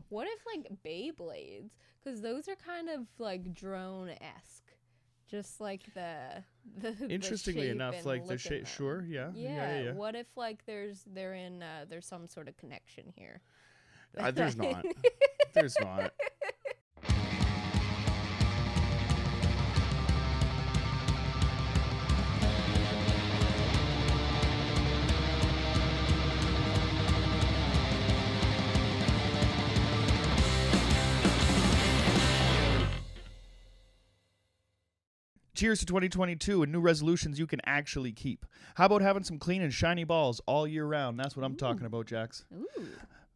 What if like Beyblades? Because those are kind of like drone-esque. Just like the Interestingly enough, like the shape. Sure, yeah. What if like there's some sort of connection here? There's not. There's not. Cheers to 2022 and new resolutions you can actually keep. How about having some clean and shiny balls all year round? That's what I'm talking about, Jax. Ooh.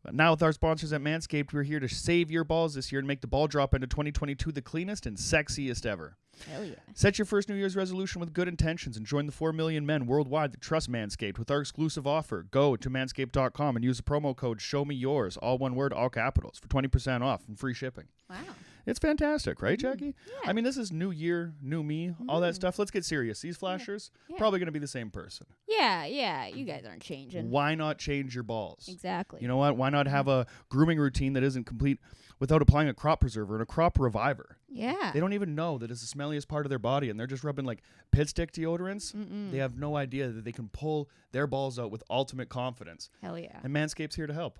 But now with our sponsors at Manscaped, we're here to save your balls this year and make the ball drop into 2022 the cleanest and sexiest ever. Hell yeah. Set your first New Year's resolution with good intentions and join the 4 million men worldwide that trust Manscaped with our exclusive offer. Go to manscaped.com and use the promo code SHOWMEYOURS, all one word, all capitals, for 20% off and free shipping. Wow. It's fantastic, right, Jackie? Yeah. I mean, this is new year, new me, all that stuff. Let's get serious. These flashers, probably going to be the same person. Yeah. You guys aren't changing. Why not change your balls? Exactly. You know what? Why not have a grooming routine that isn't complete without applying a crop preserver and a crop reviver? Yeah. They don't even know that it's the smelliest part of their body, and they're just rubbing like pit stick deodorants. They have no idea that they can pull their balls out with ultimate confidence. Hell yeah. And Manscaped's here to help.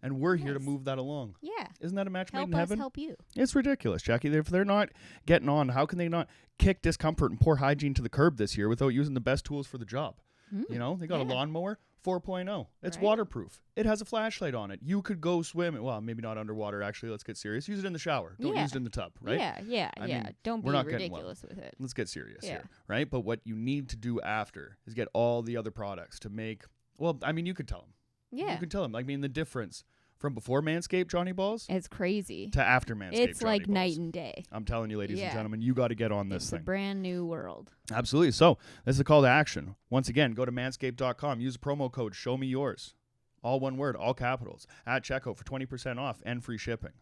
And we're here to move that along. Yeah. Isn't that a match made in Help us heaven? help you. It's ridiculous, Jackie. If they're not getting on, how can they not kick discomfort and poor hygiene to the curb this year without using the best tools for the job? You know, they got a lawnmower 4.0. It's waterproof. It has a flashlight on it. You could go swim. Well, maybe not underwater, actually. Let's get serious. Use it in the shower. Don't use it in the tub, right? Yeah. I mean, Don't be we're not ridiculous with it. Let's get serious here, right? But what you need to do after is get all the other products to make, well, I mean, you could tell them. Yeah. You can tell them. I mean, the difference from before Manscaped Johnny Balls It's crazy. to after Manscaped It's Johnny like Balls. night and day. I'm telling you, ladies and gentlemen, you got to get on this It's thing. a brand new world. Absolutely. So this is a call to action. Once again, go to manscaped.com. Use the promo code SHOWMEYOURS. All one word, all capitals. At checkout for 20% off and free shipping.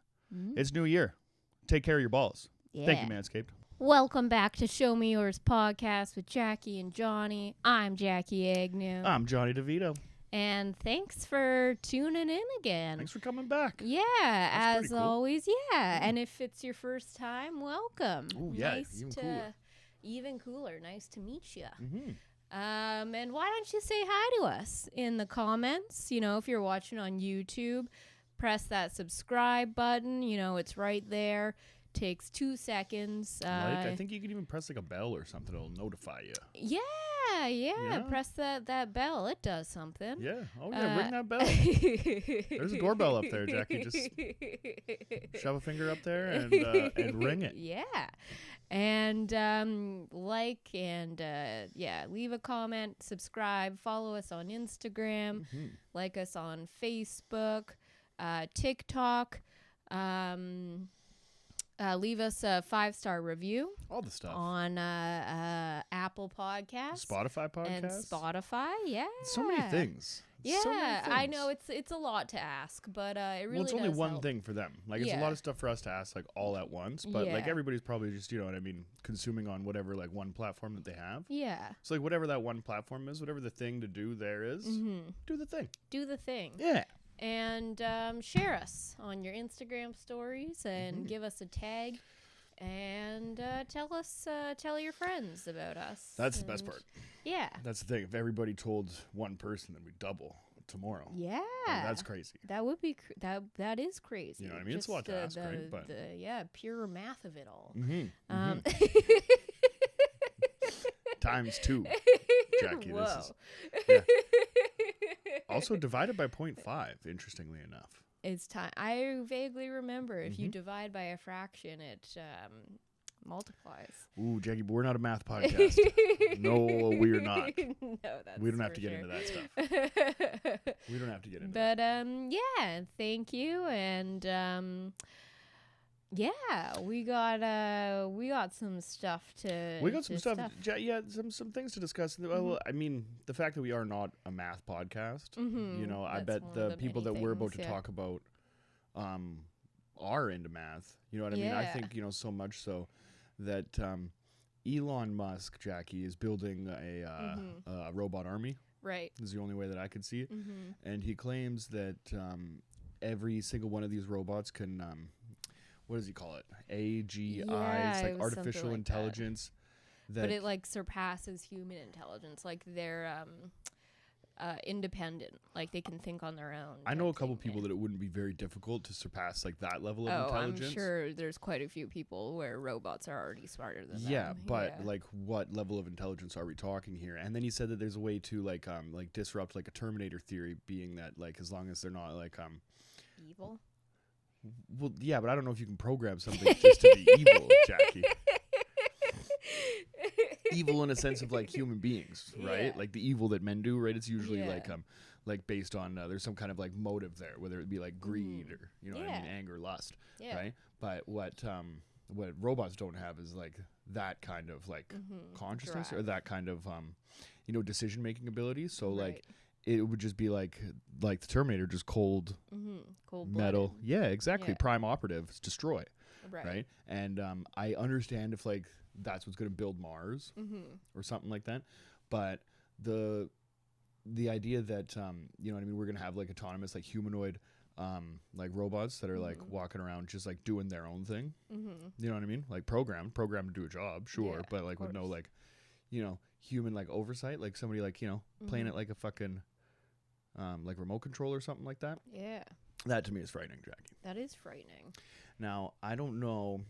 It's New Year. Take care of your balls. Yeah. Thank you, Manscaped. Welcome back to Show Me Yours podcast with Jackie and Johnny. I'm Jackie Agnew. I'm Johnny DeVito. And thanks for tuning in again. Thanks for coming back. Yeah, That's as pretty cool. always, yeah. And if it's your first time, welcome. Ooh, yeah, nice even to cooler. even cooler. Nice to meet you. Mm-hmm. And why don't you say hi to us in the comments? You know, if you're watching on YouTube, press that subscribe button. You know, it's right there. Takes 2 seconds. I think you can even press like a bell or something. It'll notify you. Yeah. Press that bell. It does something. Yeah. Oh, yeah. Ring that bell. There's a doorbell up there, Jackie. Just shove a finger up there and ring it. Yeah. And like and leave a comment, subscribe, follow us on Instagram, like us on Facebook, TikTok. Leave us a 5-star review. All the stuff. On Apple Podcasts. Spotify podcasts. And Spotify, yeah. So many things. Yeah, so many I things. know it's a lot to ask, but it really Well, it's only does one help. thing for them. Like, it's a lot of stuff for us to ask, like, all at once. But, like, Yeah. everybody's probably just, you know what I mean, consuming on whatever, like, one platform that they have. Yeah. So, like, whatever that one platform is, whatever the thing to do there is, do the thing. Do the thing. Yeah. And share us on your Instagram stories and give us a tag. And tell your friends about us. That's the best part. Yeah. That's the thing. If everybody told one person, then we double tomorrow. Yeah. I mean, that's crazy. That would be that is crazy. You know what I mean? It's a lot to ask, right? But pure math of it all. Times 2, Jackie. Whoa. This is yeah. Also divided by 0.5, interestingly enough. It's time. I vaguely remember if you divide by a fraction, it multiplies. Ooh, Jackie, but we're not a math podcast. No, we're not. No, that's We don't have to get into that stuff. We don't have to get into that. But yeah, thank you, and yeah, we got some stuff to. We got some stuff. Yeah, some things to discuss. Well, I mean, the fact that we are not a math podcast, you know, I bet the people that we're about to talk about are into math. You know what I mean? I think, you know, so much so that Elon Musk, Jackie, is building a robot army. Right. This is the only way that I could see it. And he claims that every single one of these robots can what does he call it? AGI. Yeah, It's it like was artificial something like that. intelligence. That But it like surpasses human intelligence. Like they're independent. Like they can think on their own. I know a type couple thing, people yeah. that it wouldn't be very difficult to surpass like that level of Oh, intelligence. I'm sure there's quite a few people where robots are already smarter than Yeah, them. but Yeah. like what level of intelligence are we talking here? And then he said that there's a way to like disrupt like a Terminator theory, being that like as long as they're not like Evil. well, yeah, but I don't know if you can program something just to be evil, Jackie. Evil in a sense of like human beings, right? Yeah. Like the evil that men do, right? It's usually Yeah. like based on there's some kind of like motive there, whether it be like greed or you know what I mean, Yeah. anger, lust, Yeah. right? But what robots don't have is like that kind of like consciousness or Drive. that kind of you know, decision making ability. So like Right. it would just be like the Terminator, just cold Cold metal. Yeah, exactly. Yeah. Prime operative, destroy. Right. Right. And I understand if like that's what's going to build Mars or something like that. But the idea that, you know what I mean, we're going to have like autonomous, like humanoid, like robots that are like walking around just like doing their own thing. You know what I mean? Like programmed to do a job, sure. Yeah, but like with no like, you know, human like oversight, like somebody like, you know, playing it like a fucking, like remote control or something like that. Yeah. That to me is frightening, Jackie. That is frightening. Now, I don't know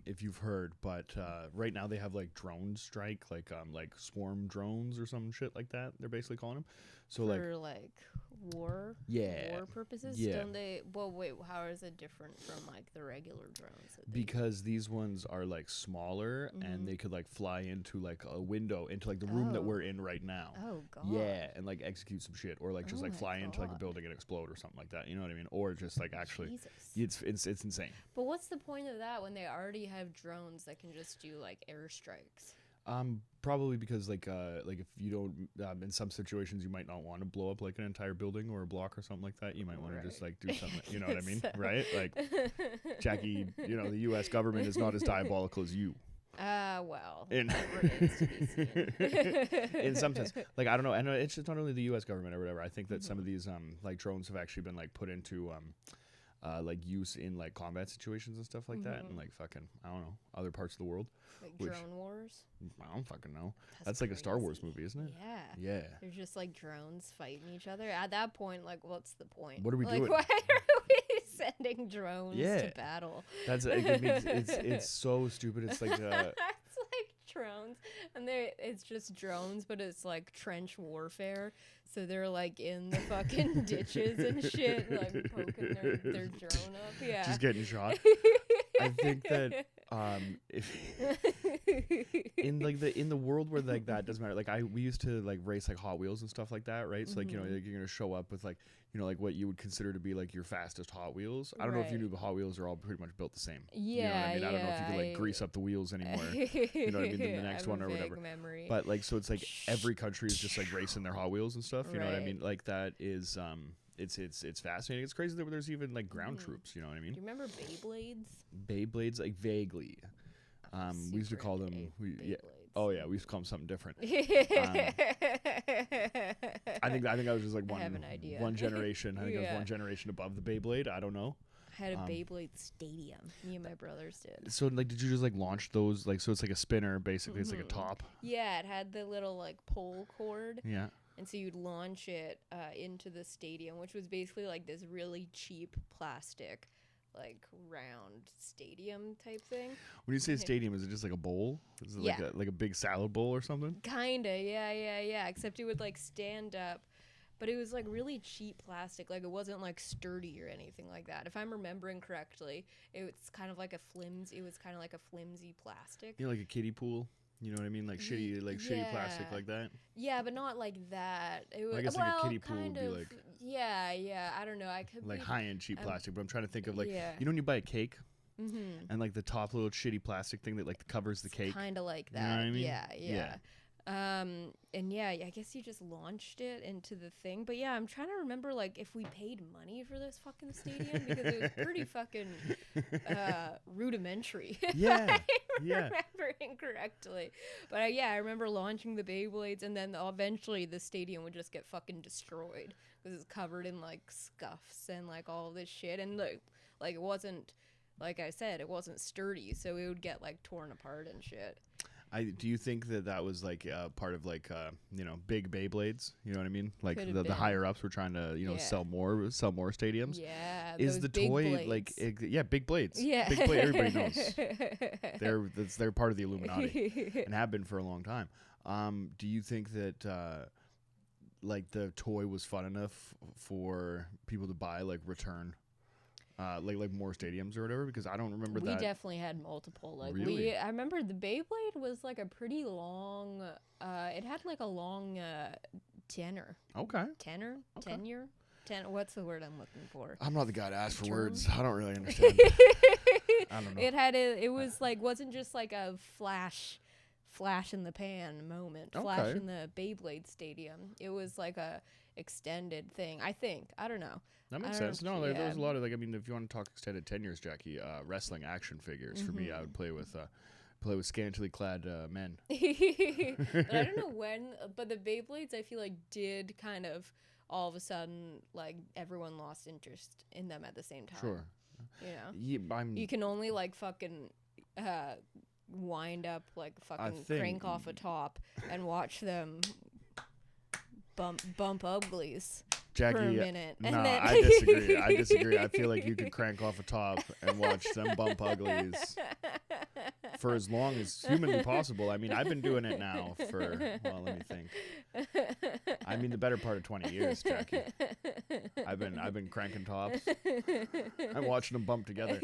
if you've heard, but right now they have like drone strike, like swarm drones or some shit like that. They're basically calling them. So For like war purposes. Yeah. Don't they? Well, wait. How is it different from like the regular drones? because these ones are like smaller and they could like fly into like a window into like the room that we're in right now. Oh god. Yeah, and like execute some shit or like just Oh like my fly into like a God. building and explode or something like that. You know what I mean? Or just like actually, Jesus. it's insane. But what's the point of that when they already have drones that can just do like airstrikes? Probably because like if you don't in some situations you might not want to blow up like an entire building or a block or something like that. You might want to just like do something. You know what I mean? So- Right? Like Jackie, you know, the U.S. government is not as diabolical as you. Well, In that remains to be seen. in some sense, like I don't know, and it's just not only the U.S. government or whatever. I think that some of these like drones have actually been like put into like use in like combat situations and stuff like that, and like fucking I don't know other parts of the world. Like Which- drone wars. I don't fucking know. That's like a Star Wars movie, isn't it? Yeah. Yeah. They're just like drones fighting each other. At that point, like, what's the point? What are we like, doing? Why are we sending drones Yeah. to battle? That's I mean, it's so stupid. It's like It's like drones, and it's just drones, but it's like trench warfare. So they're like in the fucking ditches and shit, like poking their drone up. Yeah. just getting shot. I think that if in the world where like that doesn't matter, like we used to like race like Hot Wheels and stuff like that, right? So like you know like, you're gonna show up with like you know like what you would consider to be like your fastest Hot Wheels. I don't know if you knew, but Hot Wheels are all pretty much built the same. Yeah, you know what I mean? I don't know if you could like yeah, grease up the wheels anymore. You know what I mean? Than the next one or whatever. Memory. But like so it's like every country is just like racing their Hot Wheels and stuff. You know what I Right. mean? Like that is it's fascinating. It's crazy that there's even like ground troops. You know what I mean? Do you remember Beyblades? Beyblades, like vaguely. We used to Super call them. into Yeah. Beyblades. Oh yeah, we used to call them something different. I think I was just like I have an idea. one generation. I think it was Yeah. one generation above the Beyblade. I don't know. I had a Beyblade Stadium. Me and my brothers did. So like, did you just like launch those? Like, so it's like a spinner basically. It's like a top. Yeah, it had the little like pole cord, Yeah. and so you'd launch it into the stadium, which was basically like this really cheap plastic, like round stadium type thing. When you say stadium, is it just like a bowl? Is it Yeah. like a big salad bowl or something? Kinda, yeah. Except it would like stand up, but it was like really cheap plastic. Like it wasn't like sturdy or anything like that. If I'm remembering correctly, it was kind of like a flimsy plastic. You know, like a kiddie pool. You know what I mean? Like shitty plastic Yeah. like that. Yeah, but not like that. It was, I guess like a kiddie pool would kind be of, like yeah. I don't know. I could like be, high end cheap plastic. But I'm trying to think of like yeah. you know when you buy a cake Mm-hmm. and like the top little shitty plastic thing that like covers the cake. Kind of like that. You know what I mean? Yeah. And yeah, I guess you just launched it into the thing. But yeah, I'm trying to remember like if we paid money for this fucking stadium because it was pretty fucking rudimentary. Yeah. I Yeah. remembering correctly. But I remember launching the Beyblades, and then eventually the stadium would just get fucking destroyed because it's covered in like scuffs and like all this shit, and like it wasn't, like I said, it wasn't sturdy, so it would get like torn apart and shit. Do you think that was like part of like big Beyblades? You know what I mean? Like the higher ups were trying to sell more stadiums. Yeah. Is the toy blades. Big blades? Yeah, big blade. Everybody knows they're part of the Illuminati and have been for a long time. Do you think that like the toy was fun enough for people to buy, like return? Like more stadiums or whatever, because I don't remember that. We definitely had multiple. Like really? I remember the Beyblade was like a pretty long. It had like a long tenor. Okay. Tenor. What's the word I'm looking for? I'm not the guy to ask for words. I don't really understand. I don't know. It was like wasn't just like a flash in the pan moment. Okay. Flash in the Beyblade Stadium. It was like a extended thing. I think. I don't know. That makes sense. No, there was a lot of if you want to talk extended tenures, Jackie, wrestling action figures. For me, I would play with scantily clad men. But I don't know when, but the Beyblades I feel like did kind of all of a sudden like everyone lost interest in them at the same time. Sure. You can only like fucking wind up like fucking crank off a top and watch them bump uglies. Jackie, for a minute. No, I disagree. I feel like you could crank off a top and watch them bump uglies for as long as humanly possible. I mean, I've been doing it now for, well, let me think. I mean, the better part of 20 years, Jackie. I've been cranking tops. I'm watching them bump together.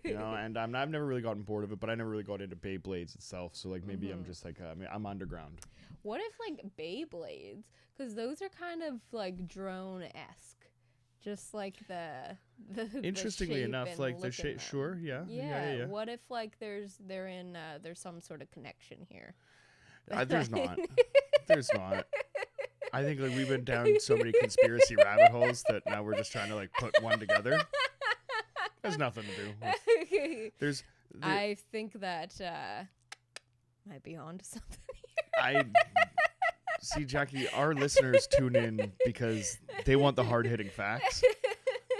And I've never really gotten bored of it, but I never really got into Beyblades itself. So like maybe I'm just like I'm underground. What if like Beyblades? Because those are kind of like drone-esque, just like the interestingly enough, like the shape. Sure, yeah. What if like there's some sort of connection here? There's not. There's not. I think like we've been down so many conspiracy rabbit holes that now we're just trying to like put one together. There's nothing to do. I think that might be onto something here. See, Jackie, our listeners tune in because they want the hard-hitting facts,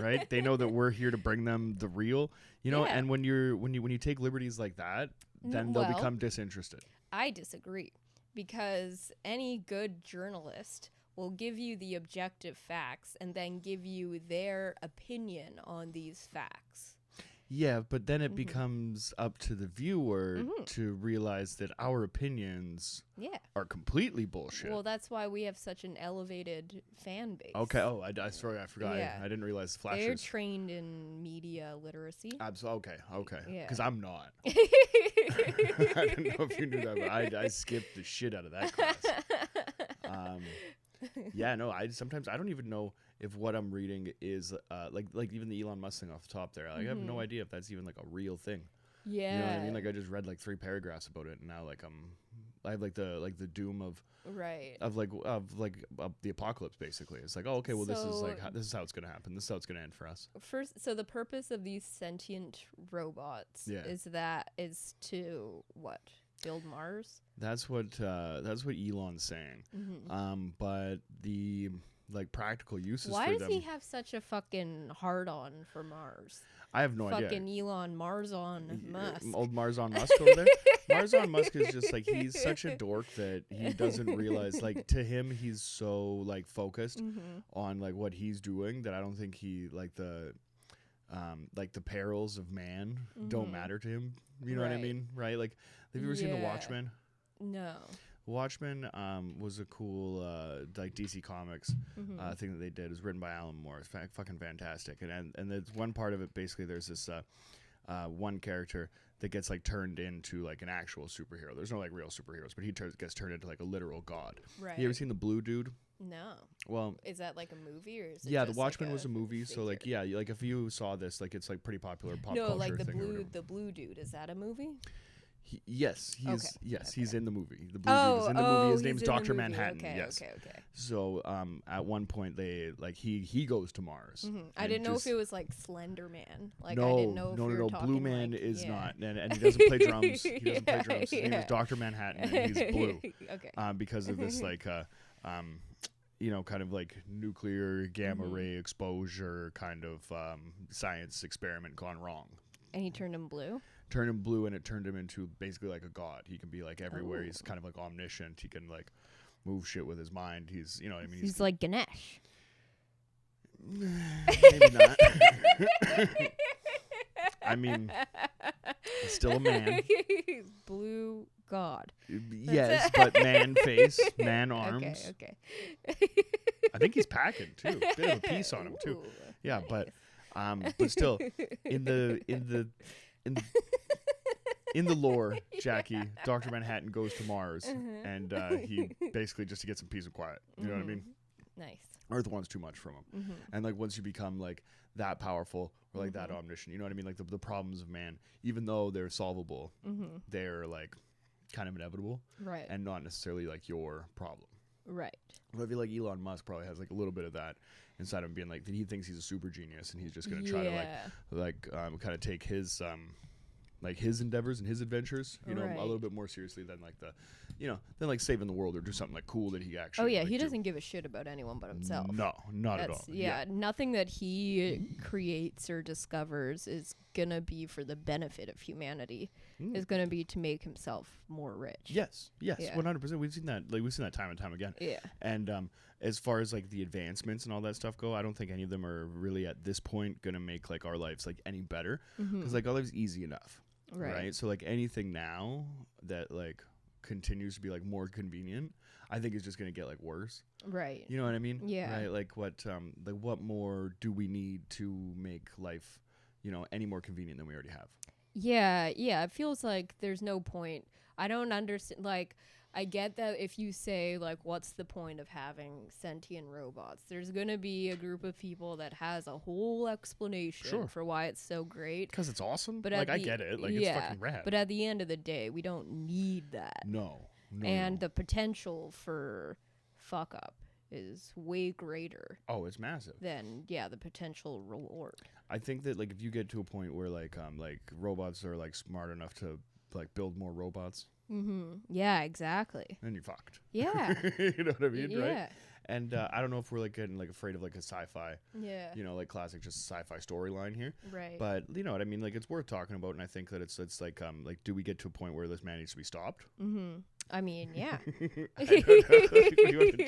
right? They know that we're here to bring them the real, and when you take liberties like that, then they'll become disinterested. I disagree, because any good journalist will give you the objective facts and then give you their opinion on these facts. Yeah, but then it becomes up to the viewer to realize that our opinions are completely bullshit. Well, that's why we have such an elevated fan base. Okay. Oh, I forgot. Yeah. I didn't realize the flashers. They're trained in media literacy. Absolutely. Okay. Yeah. Because I'm not. I don't know if you knew that, but I skipped the shit out of that class. Sometimes I don't even know if what I'm reading is like even the Elon Musk thing off the top there. Like, I have no idea if that's even like a real thing. Yeah. You know what I mean? Like I just read like 3 paragraphs about it, and now like I have like the doom of the apocalypse basically. It's like, oh, okay, well, this is how it's gonna happen. This is how it's gonna end for us. So the purpose of these sentient robots is to what? Build Mars? That's what Elon's saying. But the like practical uses for them. Why does he have such a fucking hard-on for Mars? I have no idea. Fucking Elon Mars-on Musk. Old Mars-on Musk over there? Mars-on Musk is just like, he's such a dork that he doesn't realize, like, to him, he's so like focused on like what he's doing that I don't think he like the perils of man don't matter to him. You know what I mean? Right? Like, have you ever seen The Watchmen? No. Watchmen was a cool like DC Comics thing that they did. It was written by Alan Moore. It's fucking fantastic. And there's one part of it, basically there's this one character that gets like turned into like an actual superhero. There's no like real superheroes, but he gets turned into like a literal god. Right. You ever seen The Blue Dude? No. Well, is that like a movie or is it The Watchmen was a movie, figure? So like like if you saw this, like it's like pretty popular pop culture. No, like the Blue Dude, is that a movie? He's in the movie. The blue dude is in the movie. His name's Dr. Manhattan. Okay, yes. okay. So at one point they he goes to Mars. I didn't know if it was like Slender Man. Like no, I didn't know if no, we were no. talking Blue Man like, is not, and he doesn't play drums. He doesn't play drums. His name is Yeah. Dr. Manhattan, and he's blue. Okay. Because of this like kind of like nuclear gamma ray exposure kind of science experiment gone wrong. And he turned him blue? Turned him blue, and it turned him into basically like a god. He can be like everywhere. He's kind of like omniscient. He can like move shit with his mind. He's, you know what I mean? He's like Ganesh. Maybe not. I mean, he's still a man. Blue god. Yes, but man face, man arms. Okay. I think he's packing too. Bit of a piece on him too. Yeah, nice. but still, in the lore, Jackie, Dr. Manhattan goes to Mars, and he basically just to get some peace and quiet. You know what I mean? Nice. Earth wants too much from him, and like once you become like that powerful or like that omniscient, you know what I mean? Like the problems of man, even though they're solvable, they're like kind of inevitable, right? And not necessarily like your problem, right? But I feel like Elon Musk probably has like a little bit of that inside him, being like that he thinks he's a super genius, and he's just gonna try to like kind of take his his endeavors and his adventures, you know, a little bit more seriously than like than like saving the world or do something like cool that he actually. Oh yeah, like, he doesn't give a shit about anyone but himself. No, not at all. Yeah, nothing that he creates or discovers is gonna be for the benefit of humanity. Is gonna be to make himself more rich. Yes, 100%. We've seen that time and time again. Yeah, and as far as like the advancements and all that stuff go, I don't think any of them are really at this point gonna make like our lives like any better, because like our lives easy enough. Right. So like anything now that like continues to be like more convenient, I think is just going to get like worse. Right. You know what I mean? Yeah. Right. Like what more do we need to make life, any more convenient than we already have? Yeah. Yeah. It feels like there's no point. I don't understand. Like, I get that if you say, like, what's the point of having sentient robots? There's going to be a group of people that has a whole explanation for why it's so great. Because it's awesome. But like, I get it. Like, it's fucking rad. But at the end of the day, we don't need that. No. And the potential for fuck up is way greater. Oh, it's massive. Than, the potential reward. I think that, like, if you get to a point where, like robots are, like, smart enough to, like, build more robots. Yeah, exactly. Then you're fucked. Yeah. You know what I mean, yeah. Right? And I don't know if we're like getting like afraid of like a sci-fi, like classic just sci-fi storyline here. Right. But you know what I mean? Like it's worth talking about, and I think that it's like do we get to a point where this man needs to be stopped? I mean, yeah. You want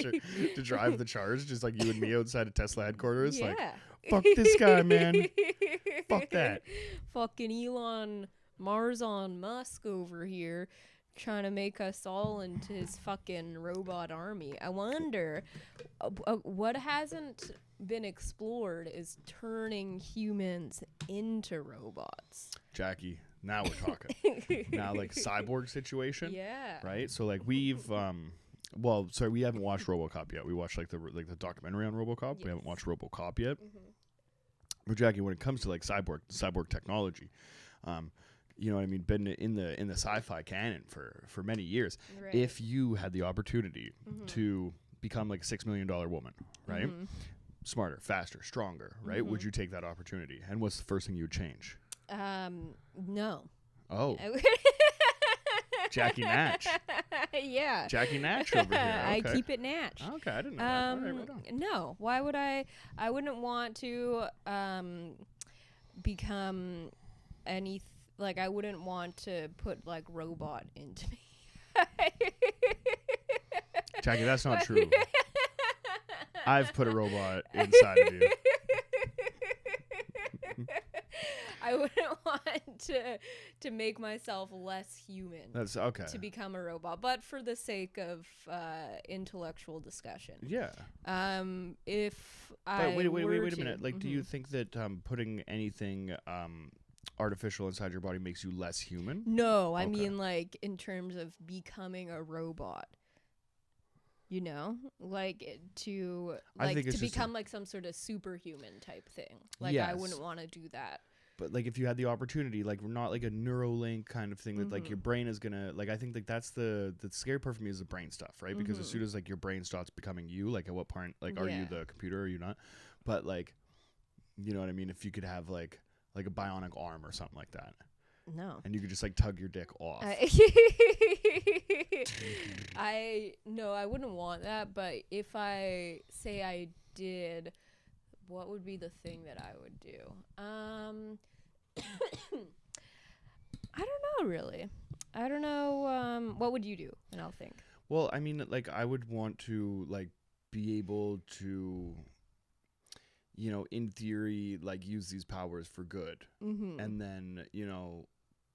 to drive the charge, just like you and me outside of Tesla headquarters. Like, fuck this guy, man. Fuck that. Fucking Elon Musk over here. Trying to make us all into his fucking robot army. I wonder what hasn't been explored is turning humans into robots. Jackie, now we're talking. Now like cyborg situation. Yeah. Right? So like we've we haven't watched RoboCop yet. We watched like the documentary on RoboCop. Yes. We haven't watched RoboCop yet. But Jackie, when it comes to like cyborg technology, you know what I mean, been in the sci-fi canon for many years. Right. If you had the opportunity to become like a $6 million woman, right? Smarter, faster, stronger, right? Would you take that opportunity? And what's the first thing you would change? No. Oh. Jackie Natch. Yeah. Jackie Natch over here. Okay. I keep it Natch. Okay, I didn't know that. All right, no. Why would I wouldn't want to become anything. Like, I wouldn't want to put, like, robot into me. Jackie, that's not true. I've put a robot inside of you. I wouldn't want to make myself less human. That's okay. To become a robot, but for the sake of intellectual discussion. Yeah. If but wait a minute. Like, do you think that putting anything artificial inside your body makes you less human? No, I mean like in terms of becoming a robot. You know, like to become like some sort of superhuman type thing. Like I wouldn't want to do that. But like if you had the opportunity, like not like a Neuralink kind of thing that like your brain is gonna like, I think like that's the scary part for me is the brain stuff, right? Because as soon as like your brain starts becoming you, like at what point like are you the computer or are you not? But like, you know what I mean? If you could have like a bionic arm or something like that. No. And you could just like tug your dick off. I wouldn't want that, but if I say I did, what would be the thing that I would do? I don't know, really. I don't know. What would you do? And I'll think. Well, I mean, like, I would want to, like, be able to, you know, in theory, like, use these powers for good. And then, you know,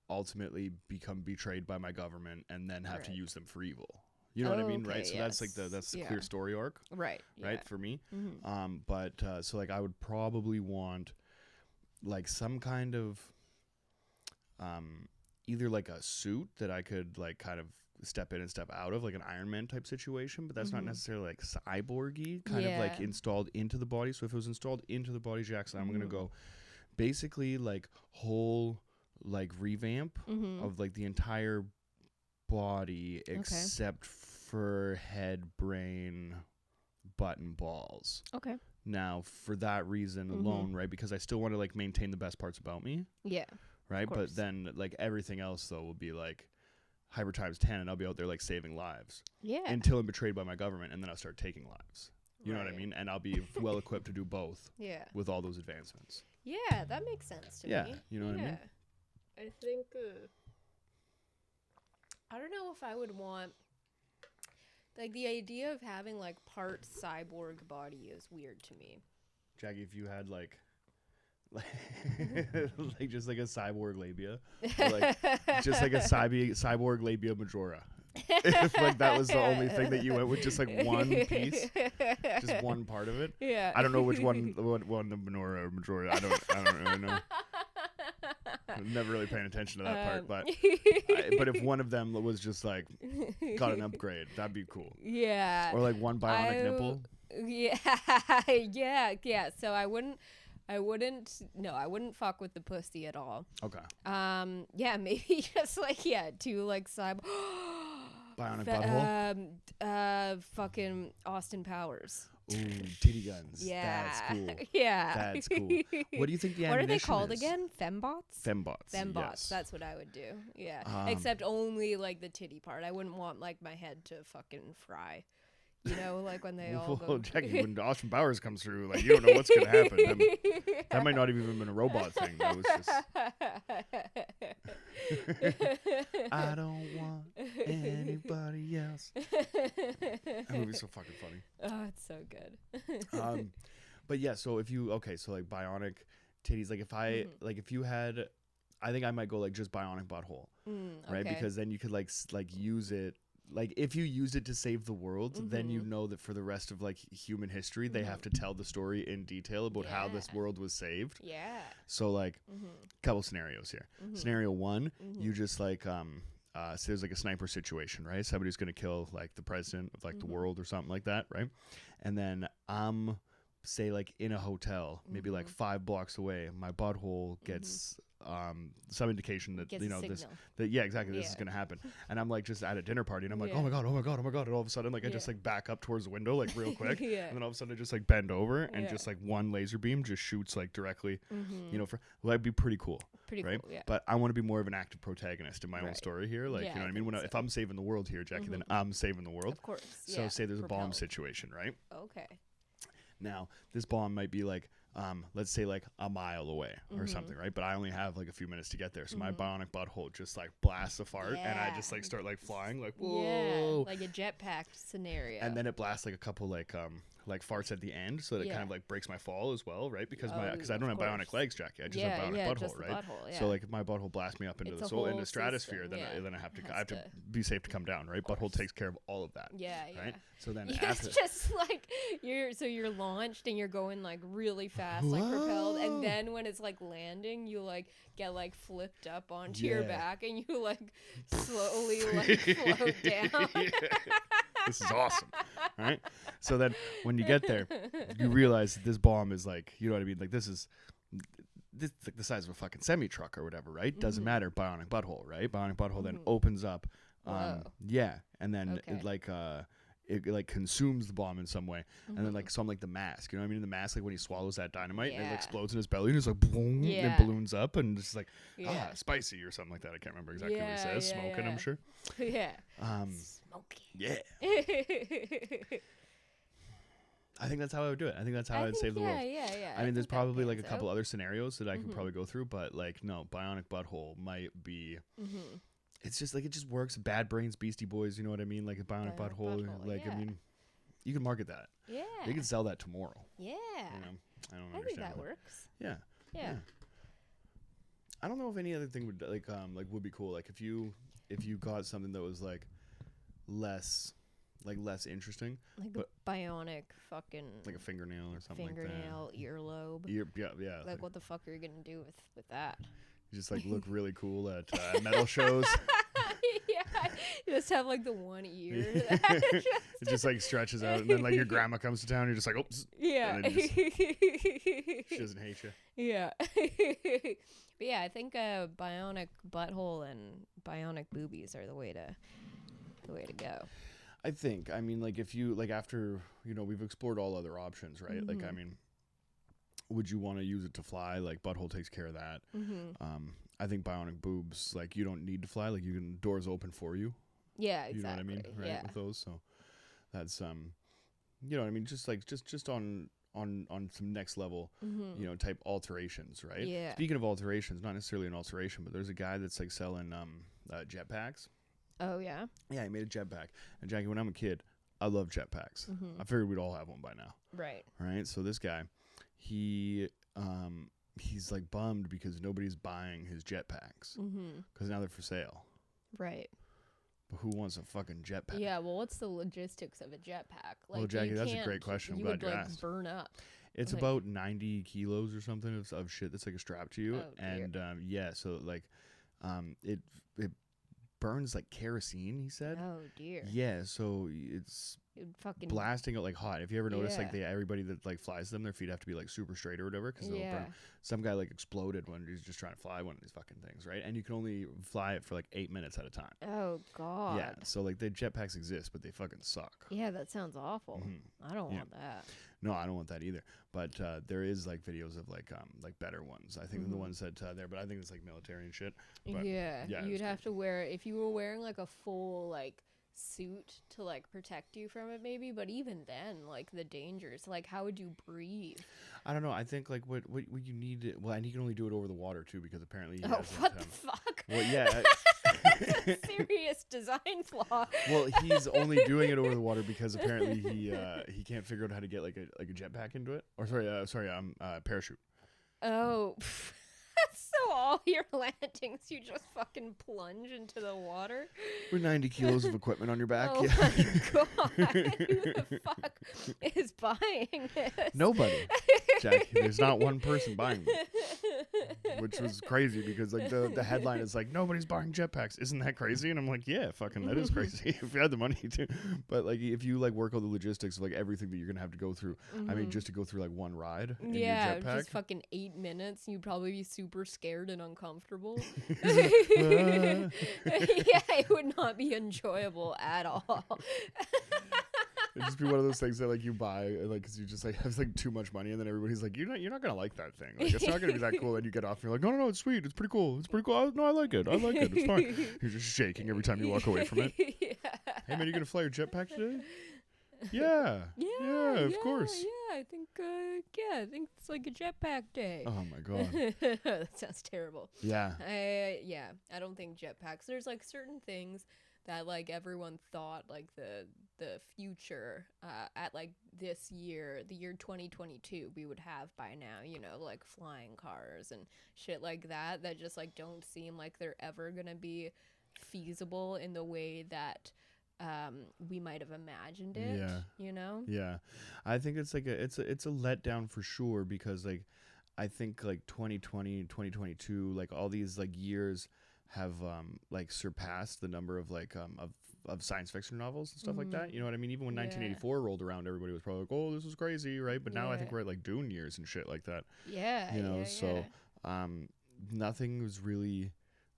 ultimately become betrayed by my government and then have to use them for evil. You know what I mean, right? So that's like that's the clear story arc, right? For me, but so like I would probably want like some kind of either like a suit that I could like kind of step in and step out of, like an Iron Man type situation, but that's not necessarily like cyborgy, kind of like installed into the body. So if it was installed into the body, Jackson, I'm gonna go basically like whole like revamp of like the entire body except for head, brain, butt, and balls. Okay. Now, for that reason alone, right, because I still want to like maintain the best parts about me. Yeah. Right, but then like everything else though will be like hyper times 10, and I'll be out there like saving lives. Yeah. Until I'm betrayed by my government, and then I'll start taking lives. You know what I mean? And I'll be well equipped to do both. Yeah. With all those advancements. Yeah, that makes sense to me. Yeah, you know what I mean? I think. I don't know if I would want, like, the idea of having like part cyborg body is weird to me. Jackie, if you had like just like a cyborg labia, or like just like a cyborg labia majora. If like that was the only thing that you went with, just like one piece, just one part of it. Yeah. I don't know which one the menorah or majority. I don't really know. I'm never really paying attention to that part, but if one of them was just like got an upgrade, that'd be cool. Yeah. Or like one bionic nipple. Yeah, yeah. So I wouldn't fuck with the pussy at all. Okay. Yeah, maybe just like two like bionic butthole. Fucking Austin Powers. Ooh, titty guns. Yeah. That's cool. Yeah. That's cool. What do you think the ammunition What are they called again? Fembots? Fembots. Fembots. Yes. That's what I would do. Yeah. Except only like the titty part. I wouldn't want like my head to fucking fry. You know, like when they all go. Jackie, when Austin Powers comes through, like you don't know what's gonna happen. That might not have even been a robot thing. That was just. I don't want anybody else. That movie's so fucking funny. Oh, it's so good. But yeah, so if you so like bionic titties, like if I if you had, I think I might go like just bionic butthole, right? Because then you could like use it. Like if you use it to save the world, then you know that for the rest of like human history, they have to tell the story in detail about how this world was saved. Yeah. So like a couple scenarios here. Scenario one, you just like so there's like a sniper situation, right? Somebody's gonna kill like the president of like the world or something like that, right? And then say like in a hotel, maybe like 5 blocks away, my butthole gets some indication that you know this is gonna happen, and I'm like just at a dinner party and I'm like oh my god, and all of a sudden like I just like back up towards the window like real quick, and then all of a sudden I just like bend over and just like one laser beam just shoots like directly, you know, that'd be pretty cool, right? Cool, but I want to be more of an active protagonist in my own story here, like you know what I mean. If I'm saving the world here, Jackie, then I'm saving the world, of course. So say there's a bomb situation, right? Okay. Now this bomb might be like let's say like a mile away or something, right? But I only have like a few minutes to get there, so my bionic butthole just like blasts a fart, and I just like start like flying like whoa, like a jetpack scenario, and then it blasts like a couple like farts at the end, so that it kind of like breaks my fall as well, right? Because I don't have bionic legs, Jackie. I just have bionic butthole, right? So like if my butthole blasts me up into the stratosphere, then I have to be safe to come down, right? Butthole takes care of all of that. Yeah, right. So then after it's just like you're launched and you're going like really fast, like propelled, and then when it's like landing, you like get like flipped up onto your back, and you like slowly like float down. This is awesome, right? So then when you get there, you realize that this bomb is like, you know what I mean? Like this is this is like the size of a fucking semi truck or whatever, right? Doesn't matter. Bionic butthole, right? Bionic butthole then opens up. Yeah, and then it like consumes the bomb in some way, and then like some like the mask, you know what I mean? The mask, like when he swallows that dynamite, and it explodes in his belly, and it's like boom, and balloons up, and it's like spicy or something like that. I can't remember exactly what he says. Smoking, I'm sure. Smoking. Yeah. I think that's how I would do it. I think that's how I'd save the world. Yeah. I mean, there's probably like a couple other scenarios that I could probably go through, but like no, bionic butthole might be. It's just like it just works. Bad Brains, Beastie Boys, you know what I mean? Like a bionic butthole. Like I mean, you can market that. Yeah. You can sell that tomorrow. Yeah. You know, I don't understand. I think that works. Yeah. I don't know if any other thing would like would be cool. Like if you got something that was like less interesting, like a bionic fucking like a fingernail or something like that. Fingernail, earlobe. Yeah. Like what the fuck are you gonna do with that? You just like look really cool at metal shows. Yeah, you just have like the one ear. It just like stretches out, and then like your grandma comes to town, you're just like, oops. Yeah. She doesn't hate you. Yeah. But yeah, I think bionic butthole and bionic boobies are the way to go. I think. I mean, like if you like after we've explored all other options, right? Like I mean, would you want to use it to fly? Like butthole takes care of that. I think bionic boobs, like you don't need to fly. Like you can doors open for you. Yeah, exactly. You know what I mean, right? Yeah. With those, so that's you know what I mean. Just like just on some next level, type alterations, right? Yeah. Speaking of alterations, not necessarily an alteration, but there's a guy that's like selling jetpacks. Oh yeah. Yeah, he made a jetpack. And Jackie, when I'm a kid, I love jetpacks. I figured we'd all have one by now. Right. Right. So this guy, he's like bummed because nobody's buying his jetpacks because now they're for sale. Right. But who wants a fucking jetpack? Yeah. Well, what's the logistics of a jetpack? Like, well, Jackie, that's a great question. I'm glad you asked. Burn up. It's like, about 90 kilos or something of shit that's like a strap to you, and so like, it burns like kerosene. He said. Oh dear. Yeah. So it's fucking blasting out like hot. If you ever notice, like everybody that like flies them, their feet have to be like super straight or whatever because they'll burn. Some guy like exploded when he was just trying to fly one of these fucking things, right? And you can only fly it for like 8 minutes at a time. Oh god. Yeah. So like the jetpacks exist, but they fucking suck. Yeah, that sounds awful. I don't want that. No, I don't want that either. But there is like videos of like better ones. I think the ones that there, but I think it's like military and shit. But, yeah, you'd have to wear if you were wearing like a full like suit to like protect you from it maybe, but even then like the dangers, like how would you breathe? I don't know. I think like what you need, well, and he can only do it over the water too because apparently he what the fuck? Well, yeah. That's a serious design flaw. Well, he's only doing it over the water because apparently he can't figure out how to get like a jetpack into it, or parachute. Oh. So all your landings, you just fucking plunge into the water? With 90 kilos of equipment on your back. Oh yeah. my god. Who the fuck is buying this? Nobody. Jackie, there's not one person buying them. Which was crazy because like the headline is like, nobody's buying jetpacks. Isn't that crazy? And I'm like, yeah, fucking that is crazy if you had the money to. But like if you like work out the logistics of like everything that you're gonna have to go through, I mean just to go through like one ride in your jetpack. Just fucking 8 minutes, you'd probably be super scared and uncomfortable. Yeah, it would not be enjoyable at all. It'd just be one of those things that like you buy like because you just like have like too much money and then everybody's like you're not gonna like that thing, like it's not gonna be that cool, and you get off and you're like no it's sweet, it's pretty cool, no I like it it's fine. You're just shaking every time you walk away from it. Hey man, you gonna fly your jetpack today? Yeah, of course. Yeah, I think it's like a jetpack day. Oh my god. That sounds terrible. Yeah. I don't think jetpacks. There's like certain things that like everyone thought like the future at like this year, the year 2022, we would have by now, like flying cars and shit like that just like don't seem like they're ever gonna be feasible in the way that we might have imagined it. Yeah, I think it's like it's a letdown for sure because like I think like 2020 and 2022, like all these like years have like surpassed the number of like of science fiction novels and stuff like that. You know what I mean? Even when 1984 rolled around, everybody was probably like, oh, this is crazy, right? But now I think we're at like Dune years and shit like that. Yeah. So nothing was really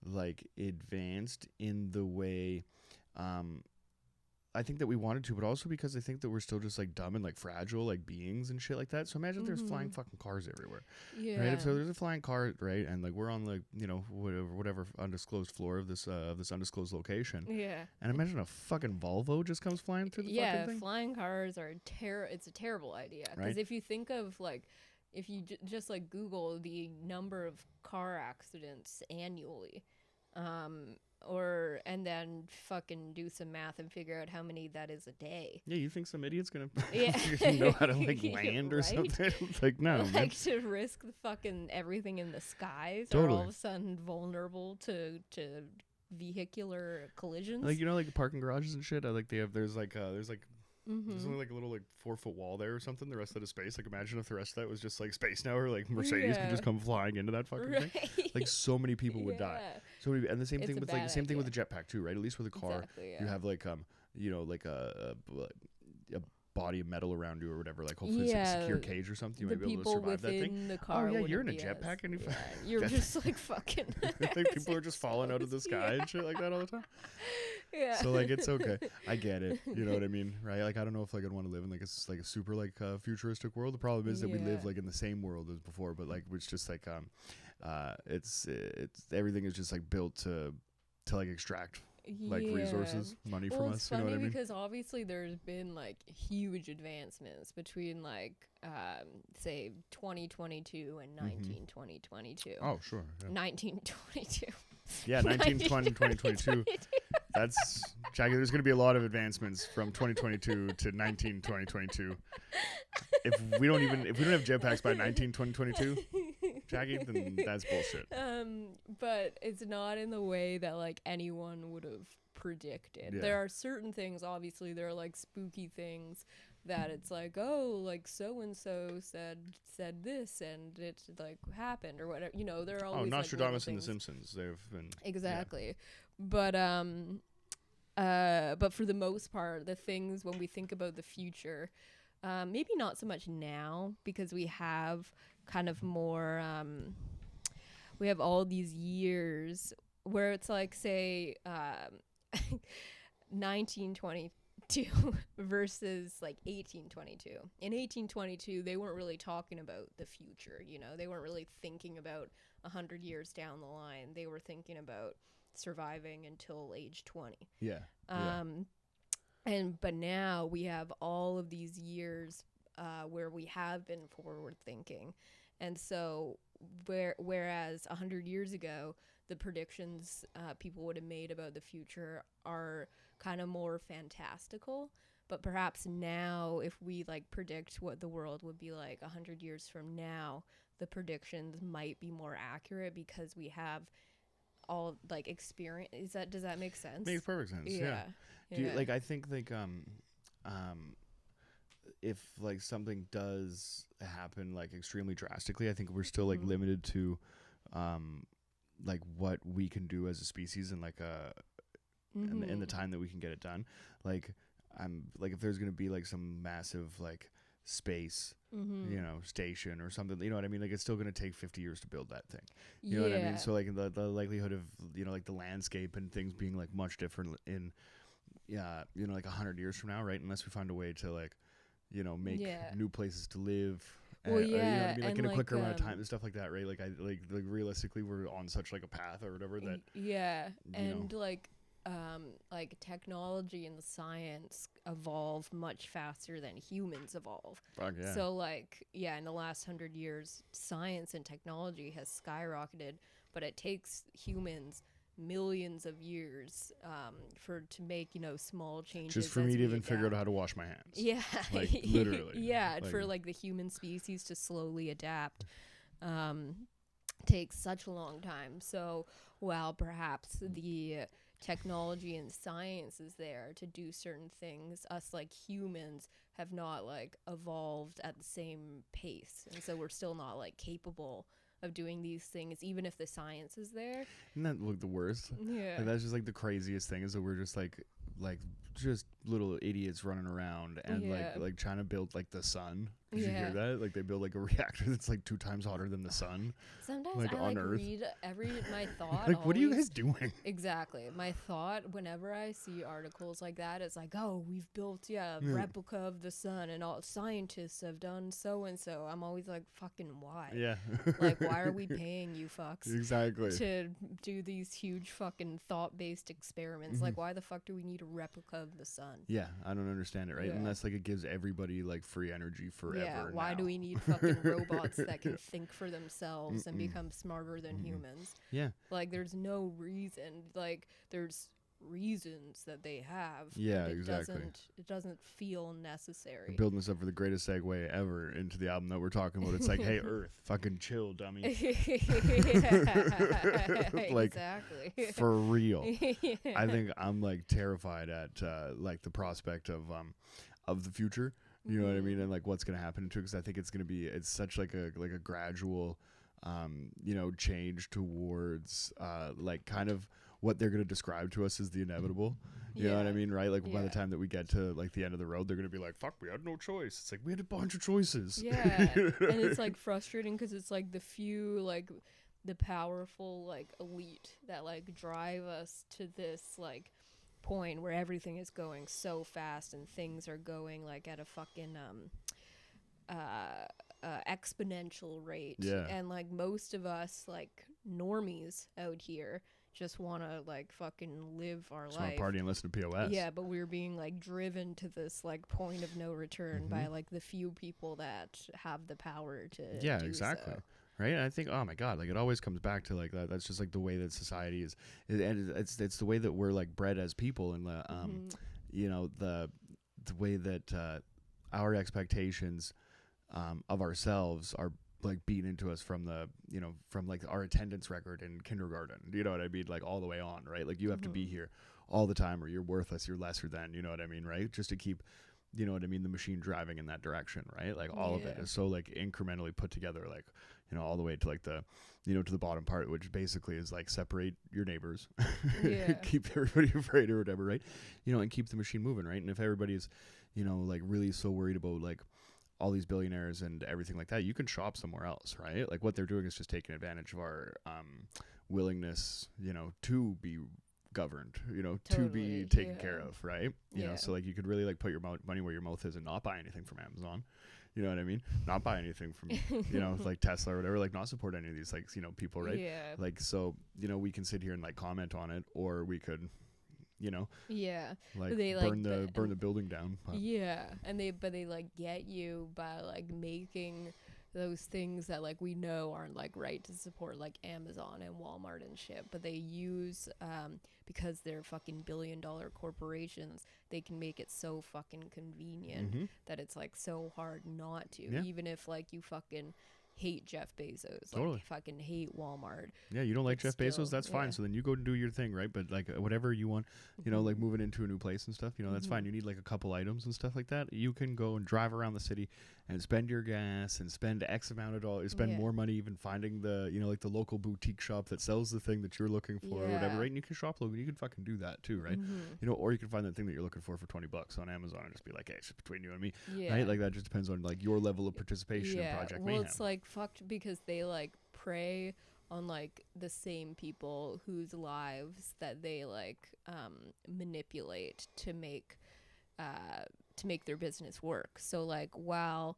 like advanced in the way I think that we wanted to, but also because I think that we're still just like dumb and like fragile like beings and shit like that. So imagine if there's flying fucking cars everywhere, right? If so there's a flying car, right, and like we're on like whatever undisclosed floor of this undisclosed location, and imagine a fucking Volvo just comes flying through the fucking thing. Flying cars are it's a terrible idea because if you think of like if you just like Google the number of car accidents annually, and then fucking do some math and figure out how many that is a day. Yeah, you think some idiot's gonna know how to like land or something? Like no, like man. To risk the fucking everything in the skies, or all of a sudden vulnerable to vehicular collisions. Like like parking garages and shit. There's only like a little like 4-foot wall there or something. The rest of the space, like imagine if the rest of that was just like space now, or like Mercedes could just come flying into that fucking thing. Like so many people would die. So and the same thing with like thing with the jetpack too, right? At least with a car, you have like like a body of metal around you or whatever. Like hopefully it's like a secure cage or something. You might be able to survive that thing. The car you're in a jetpack and you're just like fucking. Like people are just falling out of the sky and shit like that all the time. Yeah. So like it's okay. I get it. You know what I mean, right? Like I don't know if like I'd want to live in like a super like futuristic world. The problem is that we live like in the same world as before, but like it's just like it's everything is just like built to like extract like resources, money from us. You know what I mean? Because obviously there's been like huge advancements between like say 2022 and 2022. Oh sure. Yeah. 1922. Yeah, 2022. That's Jackie. There's going to be a lot of advancements from 2022 to 2022. If we don't have jetpacks by 2022, Jackie, then that's bullshit. But it's not in the way that like anyone would have predicted. Yeah. There are certain things. Obviously, there are like spooky things that it's like, oh, like so and so said this and it like happened or whatever. There are always Nostradamus and The Simpsons. They've been exactly, but for the most part, the things when we think about the future, maybe not so much now because we have kind of more. We have all these years where it's like, say, 1922 versus like 1822. In 1822, they weren't really talking about the future. They weren't really thinking about 100 years down the line. They were thinking about surviving until age 20. Yeah. But now we have all of these years where we have been forward thinking, and so whereas 100 years ago the predictions people would have made about the future are kind of more fantastical, but perhaps now if we like predict what the world would be like 100 years from now, the predictions might be more accurate because we have all like experience. Does that make sense? Makes perfect sense. Yeah. Do you, like I think like if like something does happen like extremely drastically, I think we're still like limited to like what we can do as a species and like in the time that we can get it done. Like like if there's gonna be like some massive like space station or something, you know what I mean, like it's still going to take 50 years to build that thing, you know what I mean, so like the likelihood of like the landscape and things being like much different in like 100 years from now, right, unless we find a way to like make new places to live, you know what I mean, like in a quicker amount of time and stuff like that, right, like realistically we're on such like a path or whatever that like technology and science evolve much faster than humans evolve. So like in the last 100 years science and technology has skyrocketed, but it takes humans millions of years to make small changes, just for me to even figure out how to wash my hands, like literally for like the human species to slowly adapt takes such a long time. So while perhaps the technology and science is there to do certain things, us like humans have not like evolved at the same pace, and so we're still not like capable of doing these things even if the science is there. Isn't that like the worst? Like, that's just like the craziest thing, is that we're just like just little idiots running around and like trying to build like the sun, Did you hear that? Like they build like a reactor that's like 2 times hotter than the sun. Sometimes like I on like Earth. read my thought. Like, what are you guys doing? Exactly. My thought whenever I see articles like that, it's like, oh, we've built a replica of the sun, and all scientists have done so and so. I'm always like, fucking why? Yeah. Like, why are we paying you fucks Exactly. to do these huge fucking thought-based experiments? Like, why the fuck do we need a replica of the sun? Yeah, I don't understand it, right? Yeah. Unless like it gives everybody like free energy forever. Yeah, why now. do we need fucking robots that can think for themselves and become smarter than humans? Yeah. Like, there's no reason. Like, there's reasons that they have. Yeah, but exactly. It doesn't feel necessary. We're building this up for the greatest segue ever into the album that we're talking about. It's like, hey, Earth, fucking chill, dummy. Like, exactly. for real. I think I'm like terrified at like the prospect of the future. You know what I mean? And like what's gonna happen to it, because I think it's such like a gradual change towards like kind of what they're gonna describe to us as the inevitable. You know what I mean, right? Like by the time that we get to like the end of the road, they're gonna be like, "Fuck, we had no choice." It's like we had a bunch of choices. Yeah, and it's like frustrating because it's like the few like the powerful like elite that like drive us to this like point where everything is going so fast and things are going like at a fucking exponential rate. Yeah. And like most of us like normies out here just want to like fucking live our Just life. want to party and listen to P.O.S. Yeah, but we're being like driven to this like point of no return by like the few people that have the power to Yeah, do exactly. so. Right. And I think, oh my God, like it always comes back to like that. That's just like the way that society is, and it's the way that we're like bred as people, and the the way that our expectations of ourselves are like beaten into us from from like our attendance record in kindergarten. You know what I mean? Like all the way on, right? Like you have to be here all the time, or you're worthless, you're lesser than. You know what I mean, right? Just to keep, you know what I mean, the machine driving in that direction, right? Like all of it is so like incrementally put together, like, you know, all the way to like the, you know, to the bottom part, which basically is like separate your neighbors, keep everybody afraid or whatever, right? You know, and keep the machine moving, right? And if everybody's, you know, like really so worried about like all these billionaires and everything like that, you can shop somewhere else, right? Like what they're doing is just taking advantage of our willingness, you know, to be governed, you know, to be taken care of, right? You know, so like you could really like put your money where your mouth is and not buy anything from Amazon. You know what I mean? Not buy anything from, you know, like Tesla or whatever, like not support any of these like, you know, people, right? Yeah. Like, so, you know, we can sit here and like comment on it, or we could, you know, like they burn the building down. Yeah, and they like get you by like making those things that like we know aren't like right to support, like Amazon and Walmart and shit, but they use because they're fucking billion-dollar corporations, they can make it so fucking convenient that it's like so hard not to, even if like you fucking hate Jeff Bezos, like fucking hate Walmart. Yeah, you don't like Jeff Bezos, that's fine. So then you go and do your thing, right? But like whatever you want, you know, like moving into a new place and stuff, you know, that's fine. You need like a couple items and stuff like that. You can go and drive around the city and spend your gas and spend X amount of dollars, spend more money even finding the, you know, like the local boutique shop that sells the thing that you're looking for or whatever, right? And you can shop local. You can fucking do that too, right? You know, or you can find that thing that you're looking for $20 on Amazon and just be like, hey, it's between you and me, right? Like that just depends on like your level of participation in Project Mayhem. Well, it's like fucked because they like prey on like the same people whose lives that they like manipulate to make their business work. So like while